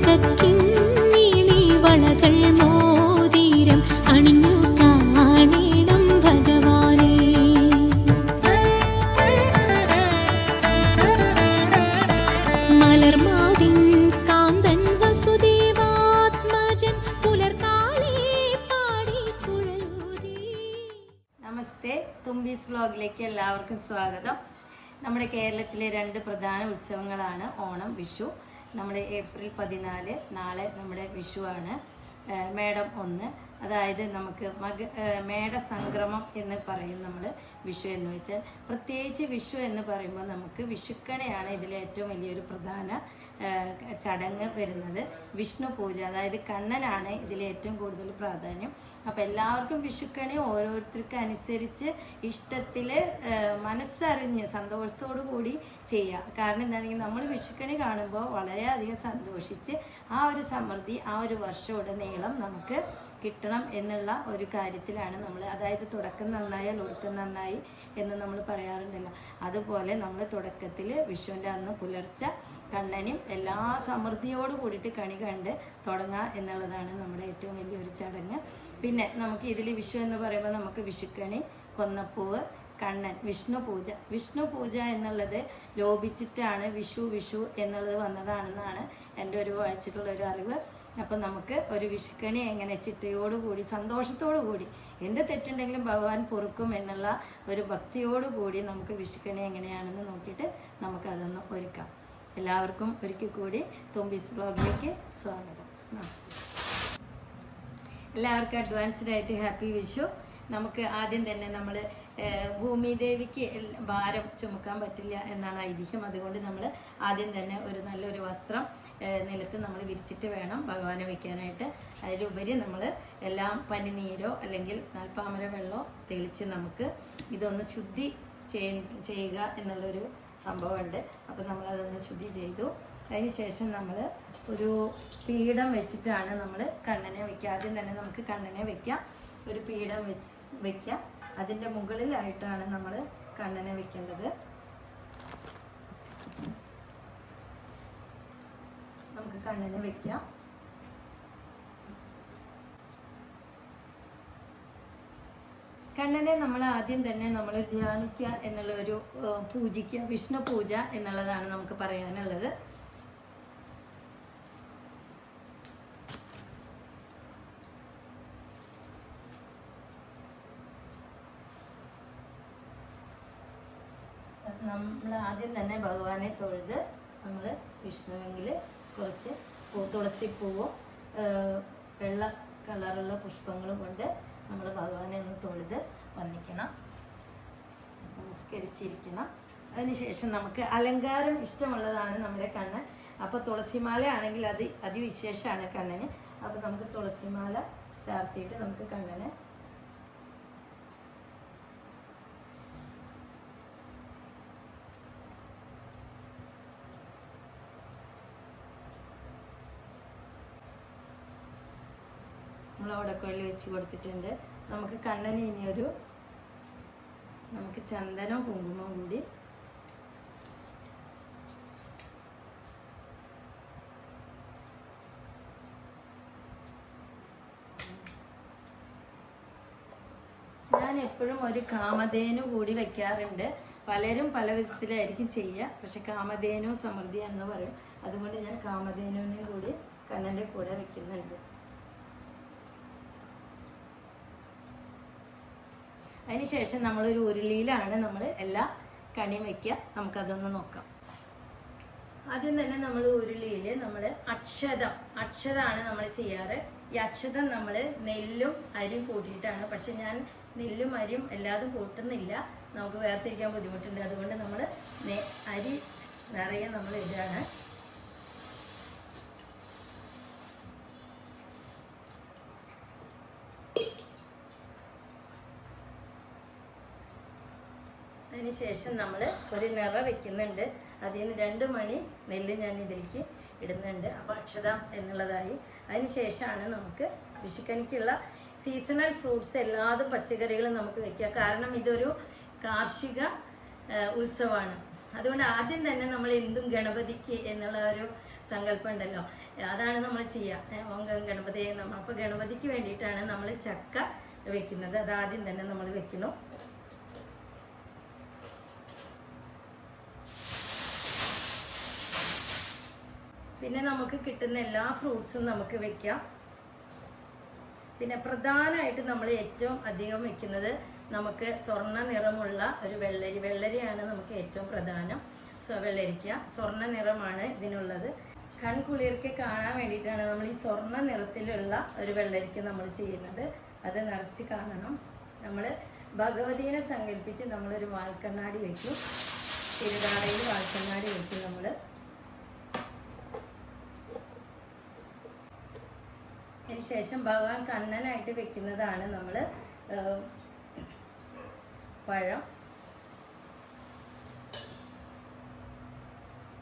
കനകക്കിങ്ങിണി വളകൾ മോതിരം അണിഞ്ഞു കാണേണം ഭഗവാനേ. മലർമാതിൻ കാന്തൻ വസുദേവാത്മജൻ പുലർക്കാലേ പാടി കുഴലൂതി. നമസ്തേ, തുമ്പീസ് വ്ലോഗിലേക്ക് എല്ലാവർക്കും സ്വാഗതം. നമ്മുടെ കേരളത്തിലെ 2 പ്രധാന ഉത്സവങ്ങളാണ് ഓണം, വിഷു. നമ്മുടെ ഏപ്രിൽ 14 നാളെ നമ്മുടെ വിഷുവാണ്. മേടം 1, അതായത് നമുക്ക് മേടസംക്രമം എന്ന് പറയും നമ്മൾ വിഷു എന്ന് വെച്ചാൽ. പ്രത്യേകിച്ച് വിഷു എന്ന് പറയുമ്പോൾ നമുക്ക് വിഷുക്കണിയാണ് ഇതിലെ ഏറ്റവും വലിയൊരു പ്രധാന ചടങ്ങ് വരുന്നത്. വിഷ്ണു പൂജ, അതായത് കണ്ണനാണ് ഇതിൽ ഏറ്റവും കൂടുതൽ പ്രാധാന്യം. അപ്പം എല്ലാവർക്കും വിഷുക്കണി ഓരോരുത്തർക്ക് അനുസരിച്ച് ഇഷ്ടത്തിൽ മനസ്സറിഞ്ഞ് സന്തോഷത്തോടു കൂടി ചെയ്യുക. കാരണം എന്താണെങ്കിൽ നമ്മൾ വിഷുക്കണി കാണുമ്പോൾ വളരെയധികം സന്തോഷിച്ച് ആ ഒരു സമൃദ്ധി ആ ഒരു വർഷമുടനീളം നമുക്ക് കിട്ടണം എന്നുള്ള ഒരു കാര്യത്തിലാണ് നമ്മൾ, അതായത് തുടക്കം നന്നായാൽ ഒടുക്കം നന്നായി എന്ന് നമ്മൾ പറയാറുണ്ടല്ലോ. അതുപോലെ നമ്മൾ തുടക്കത്തിൽ വിഷുവിൻ്റെ അന്ന് പുലർച്ചെ കണ്ണനും എല്ലാ സമൃദ്ധിയോട് കൂടിയിട്ട് കണി കണ്ട് തുടങ്ങുക എന്നുള്ളതാണ് നമ്മുടെ ഏറ്റവും വലിയൊരു ചടങ്ങ്. പിന്നെ നമുക്ക് ഇതിൽ വിഷു എന്ന് പറയുമ്പോൾ നമുക്ക് വിഷുക്കണി, കൊന്നപ്പൂവ്, കണ്ണൻ, വിഷ്ണു പൂജ എന്നുള്ളത് ലോപിച്ചിട്ടാണ് വിഷു എന്നുള്ളത് വന്നതാണെന്നാണ് എൻ്റെ ഒരു വായിച്ചിട്ടുള്ളൊരു അറിവ്. അപ്പം നമുക്ക് ഒരു വിഷുക്കണി എങ്ങനെ ചിട്ടയോടുകൂടി സന്തോഷത്തോടു കൂടി എന്ത് തെറ്റുണ്ടെങ്കിലും ഭഗവാൻ പൊറുക്കും എന്നുള്ള ഒരു ഭക്തിയോടുകൂടി നമുക്ക് വിഷുക്കണി എങ്ങനെയാണെന്ന് നോക്കിയിട്ട് നമുക്കതൊന്ന് ഒരുക്കാം. എല്ലാവർക്കും ഒരിക്കൽ കൂടി തുമ്പീസ് ബ്ലോഗിലേക്ക് സ്വാഗതം. നമസ്തേ. എല്ലാവർക്കും അഡ്വാൻസ്ഡ് ആയിട്ട് ഹാപ്പി വിഷു. നമുക്ക് ആദ്യം തന്നെ നമ്മൾ ഭൂമിദേവിക്ക് ഭാരം ചുമക്കാൻ പറ്റില്ല എന്നാണ് ഐതിഹ്യം. അതുകൊണ്ട് നമ്മൾ ആദ്യം തന്നെ ഒരു നല്ലൊരു വസ്ത്രം നിലത്ത് നമ്മൾ വിരിച്ചിട്ട് വേണം ഭഗവാനെ വയ്ക്കാനായിട്ട്. അതിലുപരി നമ്മൾ എല്ലാം പനിനീരോ അല്ലെങ്കിൽ നാൽപ്പാമര വെള്ളമോ തെളിച്ച് നമുക്ക് ഇതൊന്ന് ശുദ്ധി ചെയ്യുക എന്നുള്ളൊരു സംഭവമുണ്ട്. അപ്പം നമ്മളതൊന്ന് ശുദ്ധി ചെയ്തു. അതിന് ശേഷം നമ്മൾ ഒരു പീഠം വെച്ചിട്ടാണ് നമ്മൾ കണ്ണനെ വയ്ക്കുക. ആദ്യം തന്നെ നമുക്ക് കണ്ണനെ വയ്ക്കാം. ഒരു പീഠം വയ്ക്കാം. അതിൻ്റെ മുകളിലായിട്ടാണ് നമ്മൾ കണ്ണനെ വെക്കേണ്ടത്. നമുക്ക് കണ്ണനെ വെക്കാം. കണ്ണനെ നമ്മൾ ആദ്യം തന്നെ നമ്മൾ ധ്യാനിക്കുക എന്നുള്ള ഒരു പൂജിക്കുക, വിഷ്ണു പൂജ എന്നുള്ളതാണ് നമുക്ക് പറയാനുള്ളത്. നമ്മൾ ആദ്യം തന്നെ ഭഗവാനെ തൊഴുത് നമ്മൾ വിഷ്ണുവെങ്കിൽ കുറച്ച് തുളസിപ്പൂവും വെള്ള കളറുള്ള പുഷ്പങ്ങളും കൊണ്ട് നമ്മൾ ഭഗവാനെ ഒന്ന് തൊഴുത് വന്ദിക്കണം, നമസ്കരിച്ചിരിക്കണം. അതിനുശേഷം നമുക്ക് അലങ്കാരം ഇഷ്ടമുള്ളതാണ് നമ്മുടെ കണ്ണൻ. അപ്പോൾ തുളസിമാല ആണെങ്കിൽ അത് അതിവിശേഷമാണ് കണ്ണന്. അപ്പോൾ നമുക്ക് തുളസിമാല ചാർത്തിയിട്ട് നമുക്ക് കണ്ണനെ നമ്മൾ ഓടക്കോയിൽ വെച്ച് കൊടുത്തിട്ടുണ്ട്. നമുക്ക് കണ്ണന് ഇനിയൊരു നമുക്ക് ചന്ദനവും കുങ്കുമവും കൂടി ഞാൻ എപ്പോഴും ഒരു കാമധേനു കൂടി വെക്കാറുണ്ട്. പലരും പല വിധത്തിലായിരിക്കും ചെയ്യുക. പക്ഷെ കാമധേനു സമൃദ്ധി എന്ന് പറയും. അതുകൊണ്ട് ഞാൻ കാമധേനുവിനെ കൂടി കണ്ണൻ്റെ കൂടെ വെക്കുന്നുണ്ട്. അതിനുശേഷം നമ്മളൊരു ഉരുളിയിലാണ് നമ്മൾ എല്ലാ കണിയും വയ്ക്കുക. നമുക്കതൊന്ന് നോക്കാം. ആദ്യം തന്നെ നമ്മൾ ഉരുളിയിൽ നമ്മൾ അക്ഷതമാണ് നമ്മൾ ചെയ്യാറ്. ഈ അക്ഷതം നമ്മൾ നെല്ലും അരിയും കൂട്ടിയിട്ടാണ്. പക്ഷെ ഞാൻ നെല്ലും അരിയും എല്ലാതും കൂട്ടുന്നില്ല, നമുക്ക് വേർതിരിക്കാൻ ബുദ്ധിമുട്ടുണ്ട്. അതുകൊണ്ട് നമ്മൾ അരി നിറയെ നമ്മൾ ഇടാണ്. അതിനുശേഷം നമ്മൾ ഒരു നിറ വെക്കുന്നുണ്ട്. അതിൽ നിന്ന് 2 മണി നെല്ല് ഞാൻ ഇതിലേക്ക് ഇടുന്നുണ്ട്. അപ്പോൾ അക്ഷതം എന്നുള്ളതായി. അതിനുശേഷമാണ് നമുക്ക് വിഷുക്കണിക്കുള്ള സീസണൽ ഫ്രൂട്ട്സ് എല്ലാതും പച്ചക്കറികളും നമുക്ക് വെക്കുക. കാരണം ഇതൊരു കാർഷിക ഉത്സവമാണ്. അതുകൊണ്ട് ആദ്യം തന്നെ നമ്മൾ എന്തും ഗണപതിക്ക് എന്നുള്ള ഒരു സങ്കല്പം ഉണ്ടല്ലോ. അതാണ് നമ്മൾ ചെയ്യുക. ഓം ഗണപതി നമ്മൾ അപ്പോൾ ഗണപതിക്ക് വേണ്ടിയിട്ടാണ് നമ്മൾ ചക്ക വെക്കുന്നത്. അത് ആദ്യം തന്നെ നമ്മൾ വെക്കുന്നു. പിന്നെ നമുക്ക് കിട്ടുന്ന എല്ലാ ഫ്രൂട്ട്സും നമുക്ക് വെക്കാം. പിന്നെ പ്രധാനമായിട്ട് നമ്മൾ ഏറ്റവും അധികം വെക്കുന്നത് നമുക്ക് സ്വർണ്ണ നിറമുള്ള ഒരു വെള്ളരിയാണ് നമുക്ക് ഏറ്റവും പ്രധാനം. വെള്ളരിക്ക സ്വർണ്ണ നിറമാണ് ഇതിനുള്ളത്. കൺകുളിർക്ക് കാണാൻ വേണ്ടിയിട്ടാണ് നമ്മൾ ഈ സ്വർണ്ണ നിറത്തിലുള്ള ഒരു വെള്ളരിക്ക നമ്മൾ ചെയ്യുന്നത്. അത് നിറച്ച് കാണണം. നമ്മൾ ഭഗവതീനെ സങ്കല്പിച്ച് നമ്മളൊരു വാൽക്കണ്ണാടി വയ്ക്കും. തിരുനാടയിൽ വാൽക്കണ്ണാടി വയ്ക്കും നമ്മൾ. അതിനുശേഷം ഭഗവാൻ കണ്ണനായിട്ട് വെക്കുന്നതാണ് നമ്മൾ പഴം.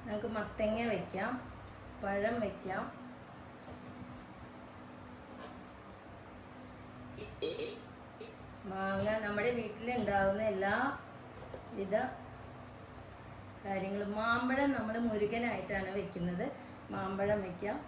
നമുക്ക് മത്തങ്ങ വെക്കാം, പഴം വെക്കാം, മാങ്ങ, നമ്മുടെ വീട്ടിലുണ്ടാവുന്ന എല്ലാ വിധ കാര്യങ്ങളും. മാമ്പഴം നമ്മൾ മുരുകനായിട്ടാണ് വെക്കുന്നത്. മാമ്പഴം വെക്കാം.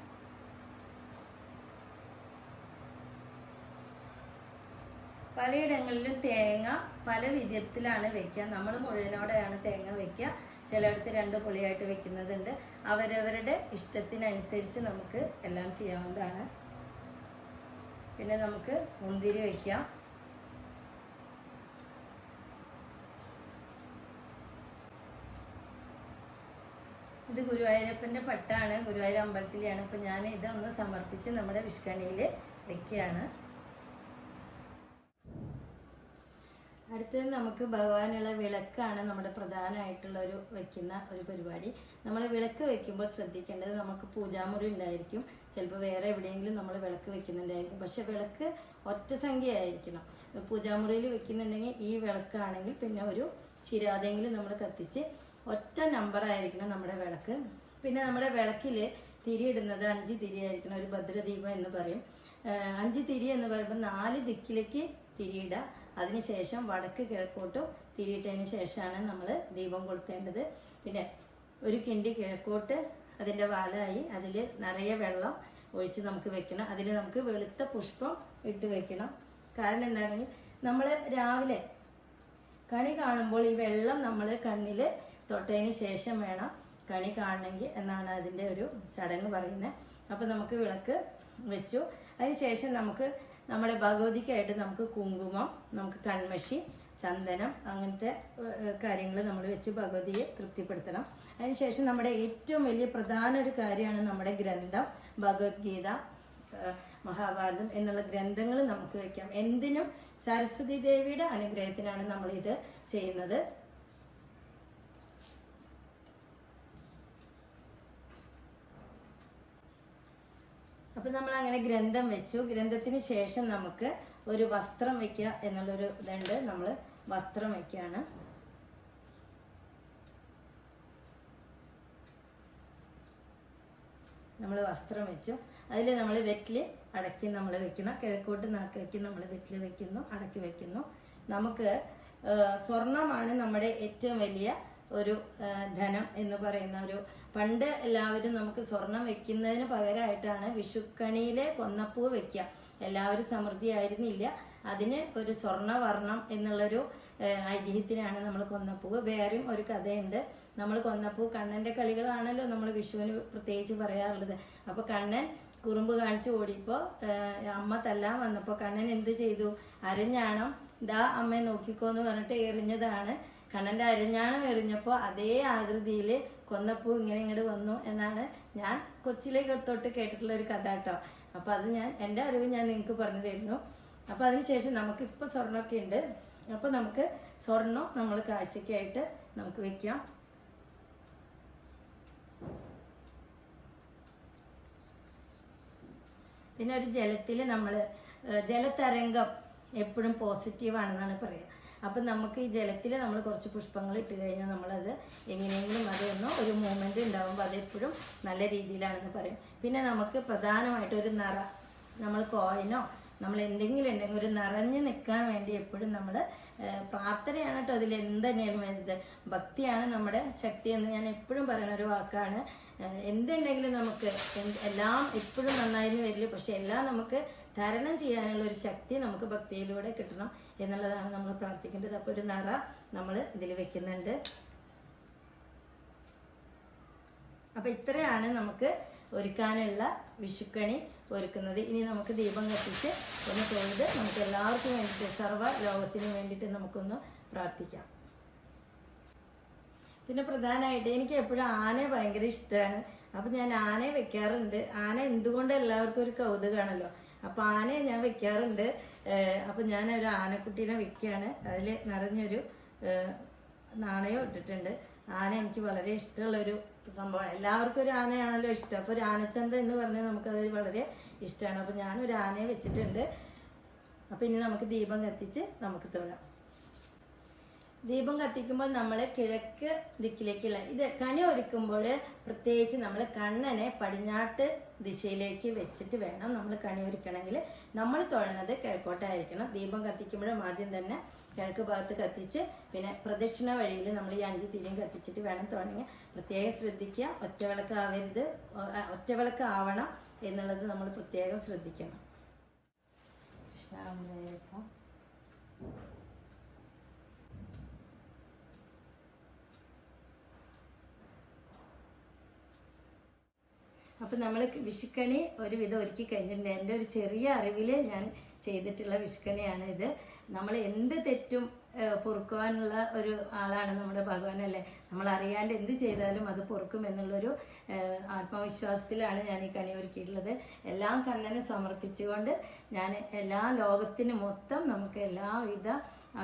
പലയിടങ്ങളിലും തേങ്ങ പല വിധത്തിലാണ് വെക്കുക. നമ്മൾ മുഴുവനോടെയാണ് തേങ്ങ വെക്കുക. ചിലയിടത്ത് 2 പൊളിയായിട്ട് വെക്കുന്നതുണ്ട്. അവരവരുടെ ഇഷ്ടത്തിനനുസരിച്ച് നമുക്ക് എല്ലാം ചെയ്യാവുന്നതാണ്. പിന്നെ നമുക്ക് മുന്തിരി വയ്ക്കാം. ഇത് ഗുരുവായൂരപ്പൻ്റെ പട്ടാണ്, ഗുരുവായൂർ അമ്പലത്തിലെയാണ്. അപ്പം ഞാൻ ഇതൊന്ന് സമർപ്പിച്ച് നമ്മുടെ വിഷ്കണിയിൽ വെക്കുകയാണ്. അടുത്തത് നമുക്ക് ഭഗവാനുള്ള വിളക്കാണ് നമ്മുടെ പ്രധാനമായിട്ടുള്ള വെക്കുന്ന ഒരു പരിപാടി. നമ്മൾ വിളക്ക് വെക്കുമ്പോൾ ശ്രദ്ധിക്കേണ്ടത്, നമുക്ക് പൂജാമുറി ഉണ്ടായിരിക്കും, ചിലപ്പോൾ വേറെ എവിടെയെങ്കിലും നമ്മൾ വിളക്ക് വെക്കുന്നുണ്ടായിരിക്കും. പക്ഷെ വിളക്ക് ഒറ്റ സംഖ്യ ആയിരിക്കണം. പൂജാമുറിയിൽ വെക്കുന്നുണ്ടെങ്കിൽ ഈ വിളക്കാണെങ്കിൽ പിന്നെ ഒരു ചിരാതെങ്കിലും നമ്മൾ കത്തിച്ച് ഒറ്റ നമ്പറായിരിക്കണം നമ്മുടെ വിളക്ക്. പിന്നെ നമ്മുടെ വിളക്കിൽ തിരിയിടുന്നത് 5 തിരിയായിരിക്കണം. ഒരു ഭദ്രദീപം എന്ന് പറയും. 5 തിരി എന്ന് പറയുമ്പോൾ 4 ദിക്കിലേക്ക് തിരിയിടുക. അതിനുശേഷം വടക്ക് കിഴക്കോട്ടും തിരിയിട്ടതിന് ശേഷമാണ് നമ്മൾ ദീപം കൊളുത്തേണ്ടത്. പിന്നെ ഒരു കിണ്ടി കിഴക്കോട്ട് അതിൻ്റെ വാലായി അതിൽ നിറയെ വെള്ളം ഒഴിച്ച് നമുക്ക് വെക്കണം. അതിൽ നമുക്ക് വെളുത്ത പുഷ്പം ഇട്ട് വെക്കണം. കാരണം എന്താണെങ്കിൽ നമ്മൾ രാവിലെ കണി കാണുമ്പോൾ ഈ വെള്ളം നമ്മൾ കണ്ണിൽ തൊട്ടതിന് ശേഷം വേണം കണി കാണണമെങ്കിൽ എന്നാണ് അതിൻ്റെ ഒരു ചടങ്ങ് പറയുന്നത്. അപ്പം നമുക്ക് വിളക്ക് വെച്ചു. അതിന് ശേഷം നമുക്ക് നമ്മുടെ ഭഗവതിക്കായിട്ട് നമുക്ക് കുങ്കുമം, നമുക്ക് കൺമഷി, ചന്ദനം, അങ്ങനത്തെ കാര്യങ്ങൾ നമ്മൾ വെച്ച് ഭഗവതിയെ തൃപ്തിപ്പെടുത്തണം. അതിനുശേഷം നമ്മുടെ ഏറ്റവും വലിയ പ്രധാന ഒരു കാര്യമാണ് നമ്മുടെ ഗ്രന്ഥം. ഭഗവത്ഗീത, മഹാഭാരതം എന്നുള്ള ഗ്രന്ഥങ്ങൾ നമുക്ക് വെക്കാം. എന്തിനും സരസ്വതി ദേവിയുടെ അനുഗ്രഹത്തിനാണ് നമ്മളിത് ചെയ്യുന്നത്. അപ്പം നമ്മൾ അങ്ങനെ ഗ്രന്ഥം വെച്ചു. ഗ്രന്ഥത്തിന് ശേഷം നമുക്ക് ഒരു വസ്ത്രം വെക്കുക എന്നുള്ളൊരു ഇതുണ്ട്. നമ്മൾ വസ്ത്രം വെക്കുകയാണ്. നമ്മൾ വസ്ത്രം വെച്ചു. അതിൽ നമ്മൾ വെറ്റിൽ അടക്കി നമ്മൾ വെക്കണം. കിഴക്കോട്ട് നാക്കി നമ്മൾ വെറ്റിൽ വെക്കുന്നു, അടക്കി വെക്കുന്നു. നമുക്ക് സ്വർണമാണ് നമ്മുടെ ഏറ്റവും വലിയ ഒരു ധനം എന്ന് പറയുന്ന പണ്ട് എല്ലാവരും നമുക്ക് സ്വർണം വെക്കുന്നതിന് പകരമായിട്ടാണ് വിഷുക്കണിയിലെ കൊന്നപ്പൂ വെക്കുക. എല്ലാവരും സമൃദ്ധിയായിരുന്നില്ല. അതിന് ഒരു സ്വർണ്ണവർണ്ണം എന്നുള്ളൊരു ഐതിഹ്യത്തിനാണ് നമ്മൾ കൊന്നപ്പൂവ്. വേറെയും ഒരു കഥയുണ്ട്. നമ്മൾ കൊന്നപ്പൂ കണ്ണൻ്റെ കളികളാണല്ലോ നമ്മൾ വിഷുവിന് പ്രത്യേകിച്ച് പറയാറുള്ളത്. അപ്പോൾ കണ്ണൻ കുറുമ്പ് കാണിച്ച് ഓടിയപ്പോൾ അമ്മ തല്ലാൻ വന്നപ്പോൾ കണ്ണൻ എന്ത് ചെയ്തു? അരഞ്ഞാണം ദാ അമ്മയെ നോക്കിക്കോന്ന് പറഞ്ഞിട്ട് എറിഞ്ഞതാണ്. കണ്ണൻ്റെ അരഞ്ഞാണം എറിഞ്ഞപ്പോൾ അതേ ആകൃതിയിൽ കൊന്നപ്പൂ ഇങ്ങോട്ട് വന്നു എന്നാണ് ഞാൻ കൊച്ചിലെ തൊട്ട് കേട്ടിട്ടുള്ള ഒരു കഥ കേട്ടോ. അപ്പോൾ അത് എൻ്റെ അറിവ് ഞാൻ നിങ്ങൾക്ക് പറഞ്ഞു തരുന്നു. അപ്പോൾ അതിനുശേഷം നമുക്കിപ്പോൾ സ്വർണ്ണമൊക്കെ ഉണ്ട്. അപ്പോൾ നമുക്ക് സ്വർണ്ണം നമ്മൾ കാഴ്ചയ്ക്കായിട്ട് നമുക്ക് വെക്കാം. പിന്നെ ഒരു ജലത്തിൽ നമ്മൾ ജലതരംഗം എപ്പോഴും പോസിറ്റീവാണെന്നാണ് പറയുക. അപ്പം നമുക്ക് ഈ ജലത്തിൽ നമ്മൾ കുറച്ച് പുഷ്പങ്ങൾ ഇട്ട് കഴിഞ്ഞാൽ നമ്മളത് എങ്ങനെയെങ്കിലും ഒരു മൂവ്മെൻറ്റ് ഉണ്ടാകുമ്പോൾ അതെപ്പോഴും നല്ല രീതിയിലാണെന്ന് പറയും. പിന്നെ നമുക്ക് പ്രധാനമായിട്ട് ഒരു നമ്മൾ കോയിനോ നമ്മൾ എന്തെങ്കിലും ഉണ്ടെങ്കിൽ ഒരു നിറഞ്ഞു നിൽക്കാൻ വേണ്ടി എപ്പോഴും നമ്മൾ പ്രാർത്ഥനയാണ് കേട്ടോ. അതിൽ എന്ത് തന്നെയാലും വരുന്നത് ഭക്തിയാണ് നമ്മുടെ ശക്തി എന്ന് ഞാൻ എപ്പോഴും പറയുന്ന ഒരു വാക്കാണ്. എന്തുണ്ടെങ്കിലും നമുക്ക് എല്ലാം എപ്പോഴും നന്നായിരുന്നു വരില്ല, പക്ഷെ എല്ലാം നമുക്ക് തരണം ചെയ്യാനുള്ള ഒരു ശക്തി നമുക്ക് ഭക്തിയിലൂടെ കിട്ടണം എന്നുള്ളതാണ് നമ്മൾ പ്രാർത്ഥിക്കേണ്ടത്. അപ്പോൾ ഒരു നിറ നമ്മൾ ഇതിൽ വെക്കുന്നുണ്ട്. അപ്പോൾ ഇത്രയാണ് നമുക്ക് ഒരുക്കാനുള്ള വിഷുക്കണി ഒരുക്കുന്നത്. ഇനി നമുക്ക് ദീപം കത്തിച്ച് ഒന്ന് തൊഴുത് നമുക്ക് എല്ലാവർക്കും വേണ്ടിയിട്ട്, സർവ്വ ലോകത്തിന് വേണ്ടിയിട്ട് നമുക്കൊന്ന് പ്രാർത്ഥിക്കാം. പിന്നെ പ്രധാനമായിട്ട് എനിക്ക് എപ്പോഴും ആനയെ ഭയങ്കര ഇഷ്ടമാണ്. അപ്പം ഞാൻ ആനയെ വെക്കാറുണ്ട്. ആന എന്തുകൊണ്ട് എല്ലാവർക്കും ഒരു കൗതുകമാണല്ലോ. അപ്പം ആനയെ ഞാൻ വെക്കാറുണ്ട്. അപ്പം ഞാൻ ഒരു ആനക്കുട്ടീനെ വെക്കുകയാണ്. അതിൽ നിറഞ്ഞൊരു നാണയം ഇട്ടിട്ടുണ്ട്. ആന എനിക്ക് വളരെ ഇഷ്ടമുള്ളൊരു സംഭവമാണ്. എല്ലാവർക്കും ഒരു ആനയാണല്ലോ ഇഷ്ടം. അപ്പോൾ ഒരു ആനച്ചന്ത എന്ന് പറഞ്ഞാൽ നമുക്കത് വളരെ ഇഷ്ടമാണ്. അപ്പോൾ ഞാനൊരു ആനയെ വെച്ചിട്ടുണ്ട്. അപ്പോൾ ഇനി നമുക്ക് ദീപം കത്തിച്ച് നമുക്ക് തൊഴാം. ദീപം കത്തിക്കുമ്പോൾ നമ്മൾ കിഴക്ക് ദിക്കിലേക്കുള്ള ഇത് കണി ഒരുക്കുമ്പോൾ പ്രത്യേകിച്ച് നമ്മൾ കണ്ണനെ പടിഞ്ഞാട്ട് ദിശയിലേക്ക് വെച്ചിട്ട് വേണം നമ്മൾ കണി ഒരുക്കണമെങ്കിൽ. നമ്മൾ തൊഴുന്നത് കിഴക്കോട്ടായിരിക്കണം. ദീപം കത്തിക്കുമ്പോഴും ആദ്യം തന്നെ കിഴക്ക് ഭാഗത്ത് കത്തിച്ച് പിന്നെ പ്രദക്ഷിണ വഴിയിൽ നമ്മൾ ഈ 5 തിരിയും കത്തിച്ചിട്ട് വേണം തുടങ്ങി. പ്രത്യേകം ശ്രദ്ധിക്കുക, ഒറ്റവിളക്കാവരുത്, ഒറ്റവിളക്ക് ആവണം എന്നുള്ളത് നമ്മൾ പ്രത്യേകം ശ്രദ്ധിക്കണം. കൃഷ്ണ അപ്പം നമ്മൾ വിഷുക്കണി ഒരുവിധം ഒരുക്കി കഴിഞ്ഞിട്ടുണ്ട്. എൻ്റെ ഒരു ചെറിയ അറിവിൽ ഞാൻ ചെയ്തിട്ടുള്ള വിഷുക്കണിയാണ് ഇത്. നമ്മൾ എന്ത് തെറ്റും പൊറുക്കുവാനുള്ള ഒരു ആളാണ് നമ്മുടെ ഭഗവാനല്ലേ. നമ്മൾ അറിയാണ്ട് എന്ത് ചെയ്താലും അത് പൊറുക്കും എന്നുള്ളൊരു ആത്മവിശ്വാസത്തിലാണ് ഞാൻ ഈ കണി ഒരുക്കിയിട്ടുള്ളത്. എല്ലാം കണ്ണന് സമർപ്പിച്ചുകൊണ്ട് ഞാൻ എല്ലാ ലോകത്തിനും മൊത്തം നമുക്ക് എല്ലാവിധ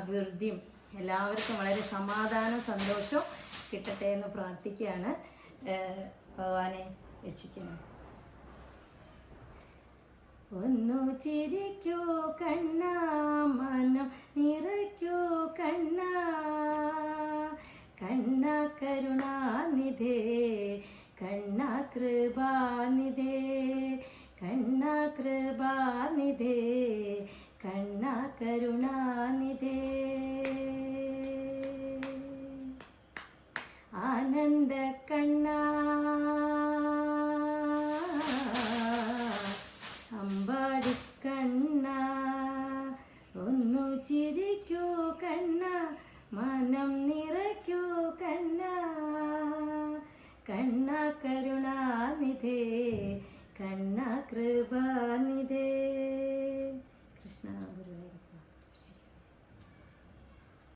അഭിവൃദ്ധിയും എല്ലാവർക്കും വളരെ സമാധാനവും സന്തോഷവും കിട്ടട്ടെ എന്ന് പ്രാർത്ഥിക്കുകയാണ്. ഭഗവാനെ രക്ഷിക്കണം. ഒന്നു ചിരിക്കൂ കണ്ണ, മനം നിറയ്ക്കൂ കണ്ണ, കണ്ണ കരുണാനിധേ, കണ്ണ കൃപാനിധേ, കണ്ണ കൃപാനിധേ, കണ്ണ കരുണാനിധേ. ആനന്ദ കണ്ണ, അമ്പാടിക്കണ്ണ, ഒന്നു ചിരിക്കൂ കണ്ണ, മനം നിറയ്ക്കൂ കണ്ണ, കണ്ണ കരുണാനിധേ, കണ്ണ കൃപാനിധേ.